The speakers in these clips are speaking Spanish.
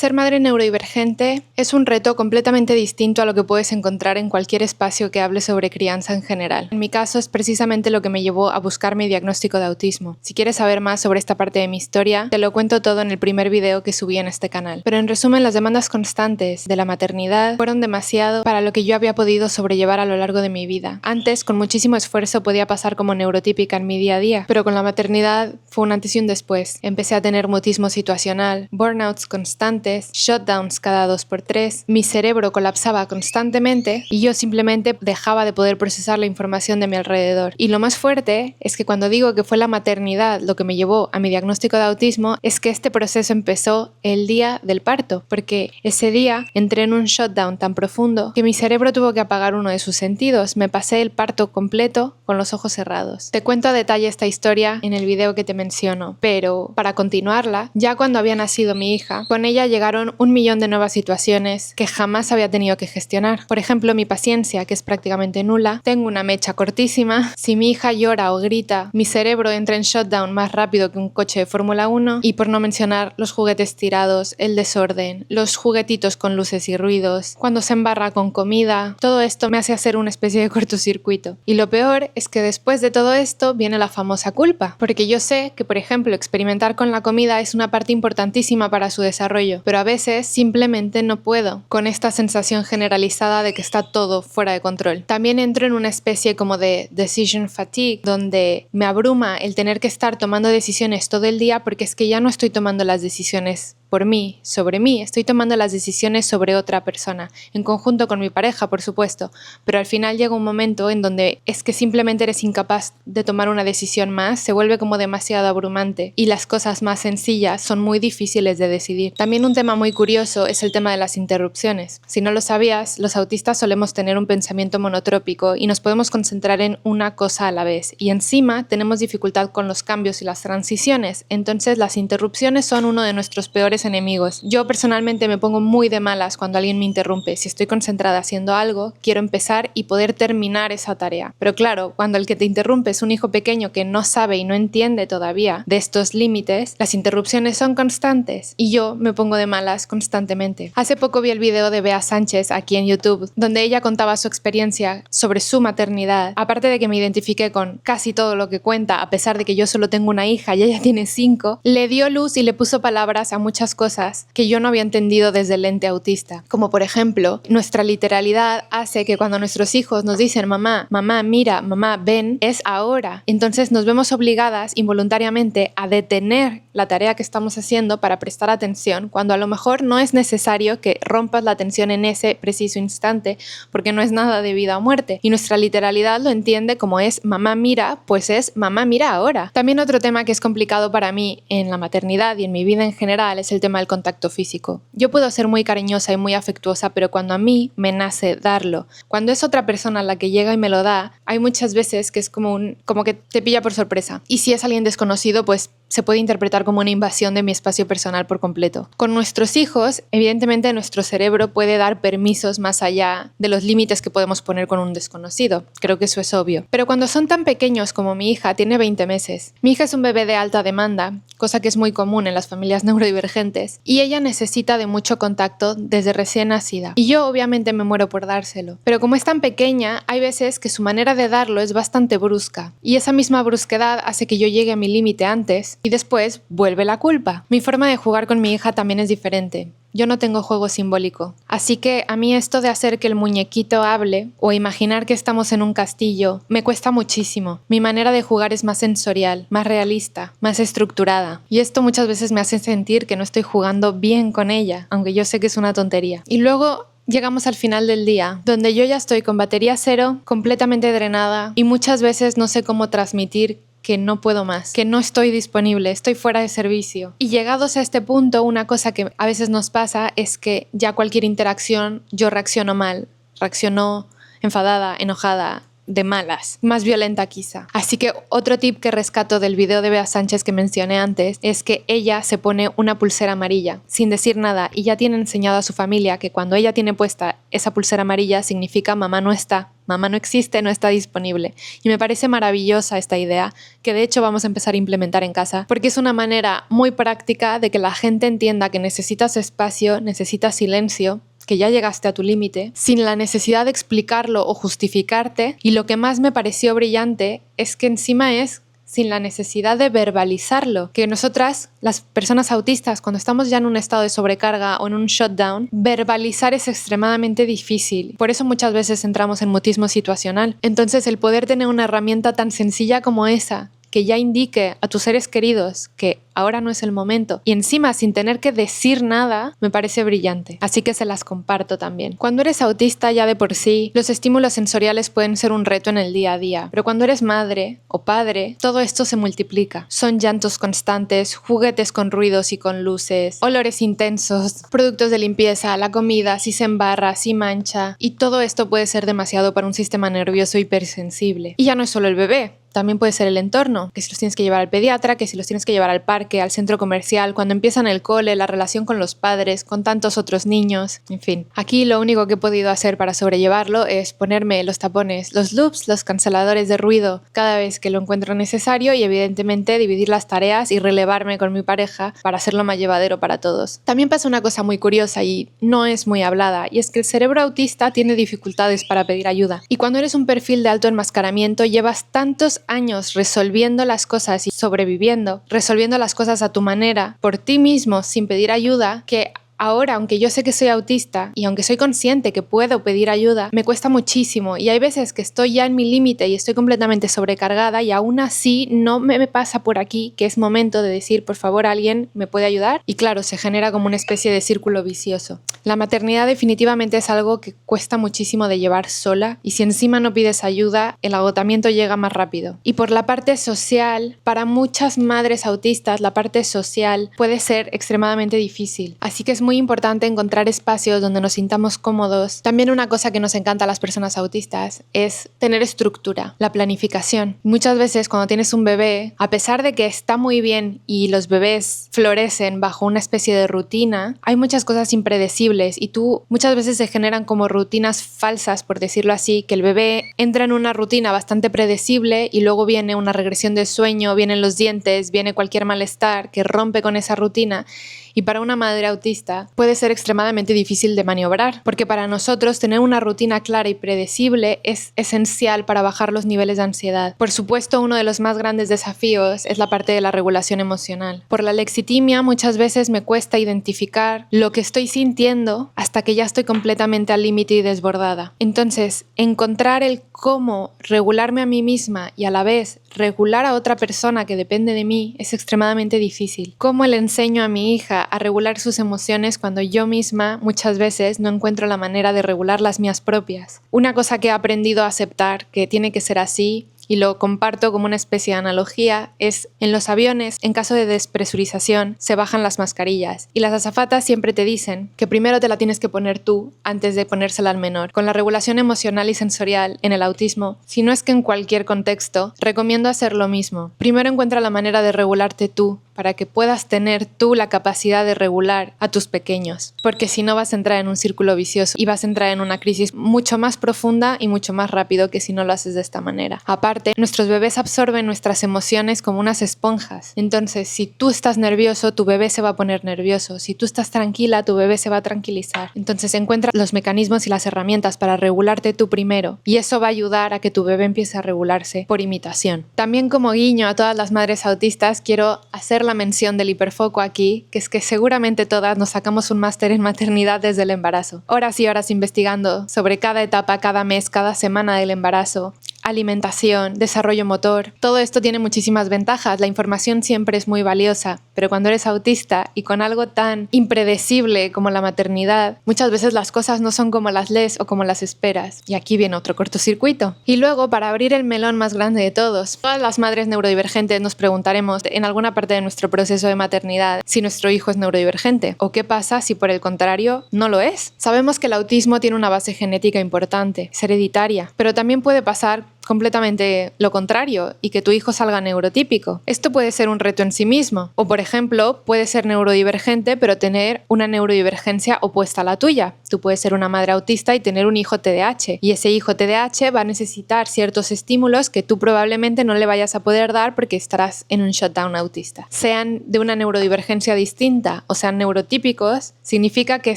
Ser madre neurodivergente es un reto completamente distinto a lo que puedes encontrar en cualquier espacio que hable sobre crianza en general. En mi caso es precisamente lo que me llevó a buscar mi diagnóstico de autismo. Si quieres saber más sobre esta parte de mi historia, te lo cuento todo en el primer video que subí en este canal. Pero en resumen, las demandas constantes de la maternidad fueron demasiado para lo que yo había podido sobrellevar a lo largo de mi vida. Antes, con muchísimo esfuerzo, podía pasar como neurotípica en mi día a día, pero con la maternidad fue un antes y un después. Empecé a tener mutismo situacional, burnouts constantes, shutdowns cada 2x3, mi cerebro colapsaba constantemente y yo simplemente dejaba de poder procesar la información de mi alrededor. Y lo más fuerte es que cuando digo que fue la maternidad lo que me llevó a mi diagnóstico de autismo, es que este proceso empezó el día del parto, porque ese día entré en un shutdown tan profundo que mi cerebro tuvo que apagar uno de sus sentidos. Me pasé el parto completo con los ojos cerrados. Te cuento a detalle esta historia en el video que te menciono, pero para continuarla, ya cuando había nacido mi hija, con ella llegaron 1 millón de nuevas situaciones que jamás había tenido que gestionar. Por ejemplo, mi paciencia, que es prácticamente nula, tengo una mecha cortísima, si mi hija llora o grita, mi cerebro entra en shutdown más rápido que un coche de Fórmula 1, y por no mencionar los juguetes tirados, el desorden, los juguetitos con luces y ruidos, cuando se embarra con comida, todo esto me hace hacer una especie de cortocircuito. Y lo peor es que después de todo esto viene la famosa culpa, porque yo sé que, por ejemplo, experimentar con la comida es una parte importantísima para su desarrollo, pero a veces simplemente no puedo, con esta sensación generalizada de que está todo fuera de control. También entro en una especie como de decision fatigue, donde me abruma el tener que estar tomando decisiones todo el día, porque es que ya no estoy tomando las decisiones por mí, sobre mí, estoy tomando las decisiones sobre otra persona, en conjunto con mi pareja, por supuesto, pero al final llega un momento en donde es que simplemente eres incapaz de tomar una decisión más, se vuelve como demasiado abrumante y las cosas más sencillas son muy difíciles de decidir. También un tema muy curioso es el tema de las interrupciones. Si no lo sabías, los autistas solemos tener un pensamiento monotrópico y nos podemos concentrar en una cosa a la vez, y encima tenemos dificultad con los cambios y las transiciones, entonces las interrupciones son uno de nuestros peores enemigos. Yo personalmente me pongo muy de malas cuando alguien me interrumpe. Si estoy concentrada haciendo algo, quiero empezar y poder terminar esa tarea. Pero claro, cuando el que te interrumpe es un hijo pequeño que no sabe y no entiende todavía de estos límites, las interrupciones son constantes y yo me pongo de malas constantemente. Hace poco vi el video de Bea Sánchez aquí en YouTube, donde ella contaba su experiencia sobre su maternidad. Aparte de que me identifiqué con casi todo lo que cuenta, a pesar de que yo solo tengo una hija y ella tiene 5, le dio luz y le puso palabras a muchas cosas que yo no había entendido desde el lente autista. Como por ejemplo, nuestra literalidad hace que cuando nuestros hijos nos dicen mamá, mamá, mira, mamá, ven, es ahora. Entonces nos vemos obligadas involuntariamente a detener la tarea que estamos haciendo para prestar atención, cuando a lo mejor no es necesario que rompas la atención en ese preciso instante, porque no es nada de vida o muerte. Y nuestra literalidad lo entiende como es mamá, mira, pues es mamá, mira ahora. También otro tema que es complicado para mí en la maternidad y en mi vida en general es el tema del contacto físico. Yo puedo ser muy cariñosa y muy afectuosa, pero cuando a mí me nace darlo, cuando es otra persona la que llega y me lo da, hay muchas veces que es como que te pilla por sorpresa. Y si es alguien desconocido, pues se puede interpretar como una invasión de mi espacio personal por completo. Con nuestros hijos, evidentemente nuestro cerebro puede dar permisos más allá de los límites que podemos poner con un desconocido. Creo que eso es obvio. Pero cuando son tan pequeños como mi hija, tiene 20 meses. Mi hija es un bebé de alta demanda, cosa que es muy común en las familias neurodivergentes, y ella necesita de mucho contacto desde recién nacida. Y yo obviamente me muero por dárselo. Pero como es tan pequeña, hay veces que su manera de darlo es bastante brusca. Y esa misma brusquedad hace que yo llegue a mi límite antes y después vuelve la culpa. Mi forma de jugar con mi hija también es diferente. Yo no tengo juego simbólico. Así que a mí esto de hacer que el muñequito hable o imaginar que estamos en un castillo me cuesta muchísimo. Mi manera de jugar es más sensorial, más realista, más estructurada. Y esto muchas veces me hace sentir que no estoy jugando bien con ella, aunque yo sé que es una tontería. Y luego llegamos al final del día, donde yo ya estoy con batería cero, completamente drenada, y muchas veces no sé cómo transmitir que no puedo más, que no estoy disponible, estoy fuera de servicio. Y llegados a este punto, una cosa que a veces nos pasa es que ya cualquier interacción yo reacciono mal, reacciono enfadada, enojada, de malas, más violenta quizá. Así que otro tip que rescato del video de Bea Sánchez que mencioné antes es que ella se pone una pulsera amarilla sin decir nada y ya tiene enseñado a su familia que cuando ella tiene puesta esa pulsera amarilla significa mamá no está. Mamá no existe, no está disponible. Y me parece maravillosa esta idea, que de hecho vamos a empezar a implementar en casa, porque es una manera muy práctica de que la gente entienda que necesitas espacio, necesitas silencio, que ya llegaste a tu límite, sin la necesidad de explicarlo o justificarte. Y lo que más me pareció brillante es que encima es sin la necesidad de verbalizarlo, que nosotras, las personas autistas, cuando estamos ya en un estado de sobrecarga o en un shutdown, verbalizar es extremadamente difícil. Por eso muchas veces entramos en mutismo situacional. Entonces, el poder tener una herramienta tan sencilla como esa, que ya indique a tus seres queridos que ahora no es el momento, y encima sin tener que decir nada, me parece brillante. Así que se las comparto también. Cuando eres autista ya de por sí, los estímulos sensoriales pueden ser un reto en el día a día, pero cuando eres madre o padre, todo esto se multiplica. Son llantos constantes, juguetes con ruidos y con luces, olores intensos, productos de limpieza, la comida, si se embarra, si mancha, y todo esto puede ser demasiado para un sistema nervioso hipersensible. Y ya no es solo el bebé. También puede ser el entorno, que si los tienes que llevar al pediatra, que si los tienes que llevar al parque, al centro comercial, cuando empiezan el cole, la relación con los padres, con tantos otros niños, en fin. Aquí lo único que he podido hacer para sobrellevarlo es ponerme los tapones, los loops, los canceladores de ruido cada vez que lo encuentro necesario y evidentemente dividir las tareas y relevarme con mi pareja para hacerlo más llevadero para todos. También pasa una cosa muy curiosa y no es muy hablada, y es que el cerebro autista tiene dificultades para pedir ayuda. Y cuando eres un perfil de alto enmascaramiento, llevas tantos años resolviendo las cosas y sobreviviendo, resolviendo las cosas a tu manera, por ti mismo, sin pedir ayuda, que ahora, aunque yo sé que soy autista y aunque soy consciente que puedo pedir ayuda, me cuesta muchísimo y hay veces que estoy ya en mi límite y estoy completamente sobrecargada y aún así no me pasa por aquí que es momento de decir, por favor, alguien me puede ayudar, y claro, se genera como una especie de círculo vicioso. La maternidad definitivamente es algo que cuesta muchísimo de llevar sola y si encima no pides ayuda, el agotamiento llega más rápido. Y por la parte social, para muchas madres autistas, la parte social puede ser extremadamente difícil, así que es muy importante encontrar espacios donde nos sintamos cómodos. También una cosa que nos encanta a las personas autistas es tener estructura, la planificación. Muchas veces cuando tienes un bebé, a pesar de que está muy bien y los bebés florecen bajo una especie de rutina, hay muchas cosas impredecibles y muchas veces se generan como rutinas falsas, por decirlo así, que el bebé entra en una rutina bastante predecible y luego viene una regresión de sueño, vienen los dientes, viene cualquier malestar que rompe con esa rutina. Y para una madre autista puede ser extremadamente difícil de maniobrar, porque para nosotros tener una rutina clara y predecible es esencial para bajar los niveles de ansiedad. Por supuesto, uno de los más grandes desafíos es la parte de la regulación emocional. Por la lexitimia muchas veces me cuesta identificar lo que estoy sintiendo hasta que ya estoy completamente al límite y desbordada. Entonces, encontrar el cómo regularme a mí misma y a la vez regular a otra persona que depende de mí es extremadamente difícil. ¿Cómo le enseño a mi hija a regular sus emociones cuando yo misma muchas veces no encuentro la manera de regular las mías propias? Una cosa que he aprendido a aceptar, que tiene que ser así, y lo comparto como una especie de analogía, es en los aviones, en caso de despresurización, se bajan las mascarillas y las azafatas siempre te dicen que primero te la tienes que poner tú antes de ponérsela al menor. Con la regulación emocional y sensorial en el autismo, si no es que en cualquier contexto, recomiendo hacer lo mismo. Primero encuentra la manera de regularte tú, para que puedas tener tú la capacidad de regular a tus pequeños, porque si no vas a entrar en un círculo vicioso y vas a entrar en una crisis mucho más profunda y mucho más rápido que si no lo haces de esta manera. Aparte, nuestros bebés absorben nuestras emociones como unas esponjas, entonces si tú estás nervioso, tu bebé se va a poner nervioso, si tú estás tranquila, tu bebé se va a tranquilizar. Entonces encuentra los mecanismos y las herramientas para regularte tú primero, y eso va a ayudar a que tu bebé empiece a regularse por imitación. También como guiño a todas las madres autistas, quiero hacer la mención del hiperfoco aquí, que es que seguramente todas nos sacamos un máster en maternidad desde el embarazo. Horas y horas investigando sobre cada etapa, cada mes, cada semana del embarazo. Alimentación, desarrollo motor, todo esto tiene muchísimas ventajas, la información siempre es muy valiosa, pero cuando eres autista y con algo tan impredecible como la maternidad, muchas veces las cosas no son como las lees o como las esperas, y aquí viene otro cortocircuito. Y luego, para abrir el melón más grande de todos, todas las madres neurodivergentes nos preguntaremos en alguna parte de nuestro proceso de maternidad si nuestro hijo es neurodivergente, o qué pasa si por el contrario no lo es. Sabemos que el autismo tiene una base genética importante, es hereditaria, pero también puede pasar completamente lo contrario y que tu hijo salga neurotípico. Esto puede ser un reto en sí mismo. O, por ejemplo, puede ser neurodivergente pero tener una neurodivergencia opuesta a la tuya. Tú puedes ser una madre autista y tener un hijo TDAH. Y ese hijo TDAH va a necesitar ciertos estímulos que tú probablemente no le vayas a poder dar porque estarás en un shutdown autista. Sean de una neurodivergencia distinta o sean neurotípicos, significa que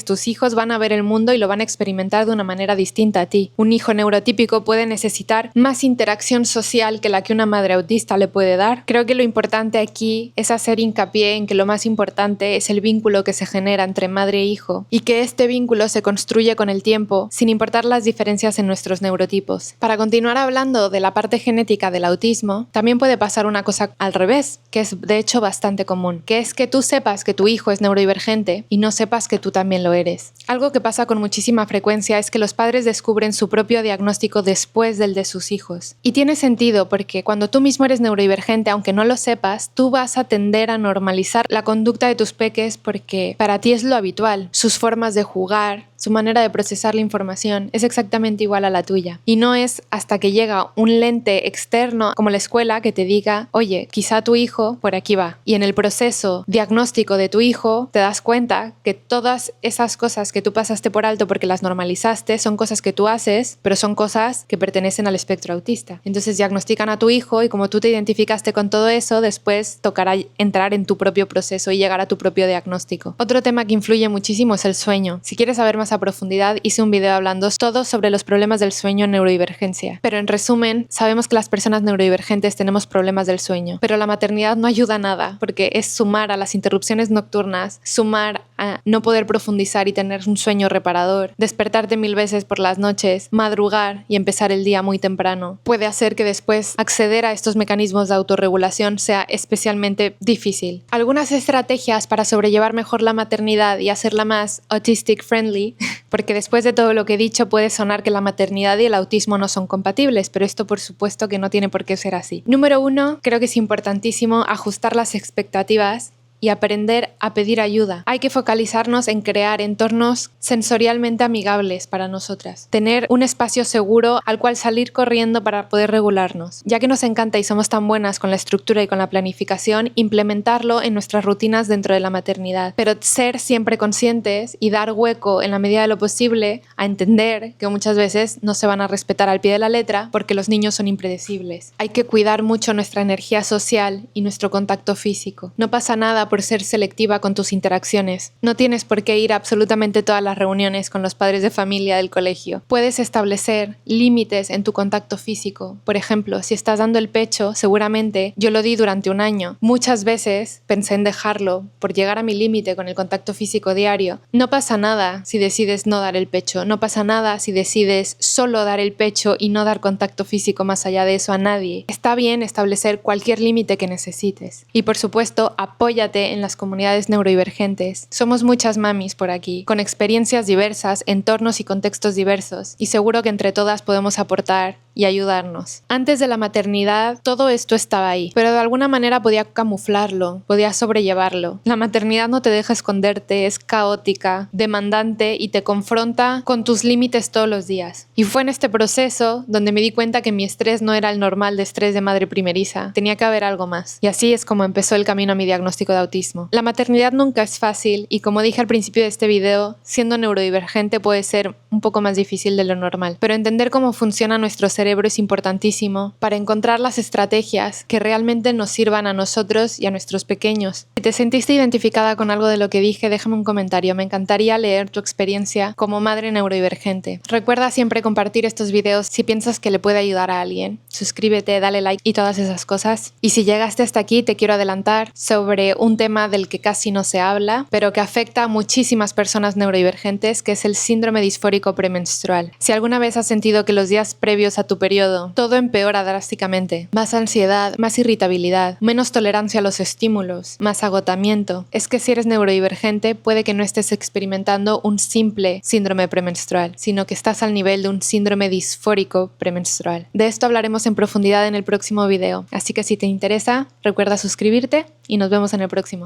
tus hijos van a ver el mundo y lo van a experimentar de una manera distinta a ti. Un hijo neurotípico puede necesitar más interacción social que la que una madre autista le puede dar. Creo que lo importante aquí es hacer hincapié en que lo más importante es el vínculo que se genera entre madre e hijo y que este vínculo se construye con el tiempo sin importar las diferencias en nuestros neurotipos. Para continuar hablando de la parte genética del autismo, también puede pasar una cosa al revés, que es de hecho bastante común, que es que tú sepas que tu hijo es neurodivergente y no sepas que tú también lo eres. Algo que pasa con muchísima frecuencia es que los padres descubren su propio diagnóstico después del de sus hijos. Y tiene sentido porque cuando tú mismo eres neurodivergente, aunque no lo sepas, tú vas a tender a normalizar la conducta de tus peques porque para ti es lo habitual. Sus formas de jugar, su manera de procesar la información es exactamente igual a la tuya. Y no es hasta que llega un lente externo como la escuela que te diga, oye, quizá tu hijo por aquí va. Y en el proceso diagnóstico de tu hijo te das cuenta que todas esas cosas que tú pasaste por alto porque las normalizaste son cosas que tú haces, pero son cosas que pertenecen al espectro autista. Entonces diagnostican a tu hijo y como tú te identificaste con todo eso, después tocará entrar en tu propio proceso y llegar a tu propio diagnóstico. Otro tema que influye muchísimo es el sueño. Si quieres saber más a profundidad, hice un video hablando todo sobre los problemas del sueño en neurodivergencia. Pero en resumen, sabemos que las personas neurodivergentes tenemos problemas del sueño, pero la maternidad no ayuda a nada, porque es sumar a las interrupciones nocturnas, sumar a no poder profundizar y tener un sueño reparador, despertarte 1000 veces por las noches, madrugar y empezar el día muy temprano. Puede hacer que después acceder a estos mecanismos de autorregulación sea especialmente difícil. Algunas estrategias para sobrellevar mejor la maternidad y hacerla más autistic friendly, porque después de todo lo que he dicho puede sonar que la maternidad y el autismo no son compatibles, pero esto por supuesto que no tiene por qué ser así. Número 1, creo que es importantísimo ajustar las expectativas y aprender a pedir ayuda. Hay que focalizarnos en crear entornos sensorialmente amigables para nosotras. Tener un espacio seguro al cual salir corriendo para poder regularnos. Ya que nos encanta y somos tan buenas con la estructura y con la planificación, implementarlo en nuestras rutinas dentro de la maternidad. Pero ser siempre conscientes y dar hueco en la medida de lo posible a entender que muchas veces no se van a respetar al pie de la letra porque los niños son impredecibles. Hay que cuidar mucho nuestra energía social y nuestro contacto físico. No pasa nada por ser selectiva con tus interacciones. No tienes por qué ir a absolutamente todas las reuniones con los padres de familia del colegio. Puedes establecer límites en tu contacto físico. Por ejemplo, si estás dando el pecho, seguramente yo lo di durante un año. Muchas veces pensé en dejarlo por llegar a mi límite con el contacto físico diario. No pasa nada si decides no dar el pecho. No pasa nada si decides solo dar el pecho y no dar contacto físico más allá de eso a nadie. Está bien establecer cualquier límite que necesites. Y por supuesto, apóyate en las comunidades neurodivergentes. Somos muchas mamis por aquí, con experiencias diversas, entornos y contextos diversos, y seguro que entre todas podemos aportar y ayudarnos. Antes de la maternidad, todo esto estaba ahí, pero de alguna manera podía camuflarlo, podía sobrellevarlo. La maternidad no te deja esconderte, es caótica, demandante y te confronta con tus límites todos los días. Y fue en este proceso donde me di cuenta que mi estrés no era el normal de estrés de madre primeriza, tenía que haber algo más. Y así es como empezó el camino a mi diagnóstico de autismo. La maternidad nunca es fácil y como dije al principio de este video, siendo neurodivergente puede ser un poco más difícil de lo normal, pero entender cómo funciona nuestro cerebro es importantísimo para encontrar las estrategias que realmente nos sirvan a nosotros y a nuestros pequeños. Si te sentiste identificada con algo de lo que dije, déjame un comentario, me encantaría leer tu experiencia como madre neurodivergente. Recuerda siempre compartir estos videos si piensas que le puede ayudar a alguien. Suscríbete, dale like y todas esas cosas. Y si llegaste hasta aquí, te quiero adelantar sobre un tema del que casi no se habla, pero que afecta a muchísimas personas neurodivergentes, que es el síndrome disfórico premenstrual. Si alguna vez has sentido que los días previos a tu periodo todo empeora drásticamente, más ansiedad, más irritabilidad, menos tolerancia a los estímulos, más agotamiento, es que si eres neurodivergente puede que no estés experimentando un simple síndrome premenstrual, sino que estás al nivel de un síndrome disfórico premenstrual. De esto hablaremos en profundidad en el próximo video, así que si te interesa, recuerda suscribirte y nos vemos en el próximo.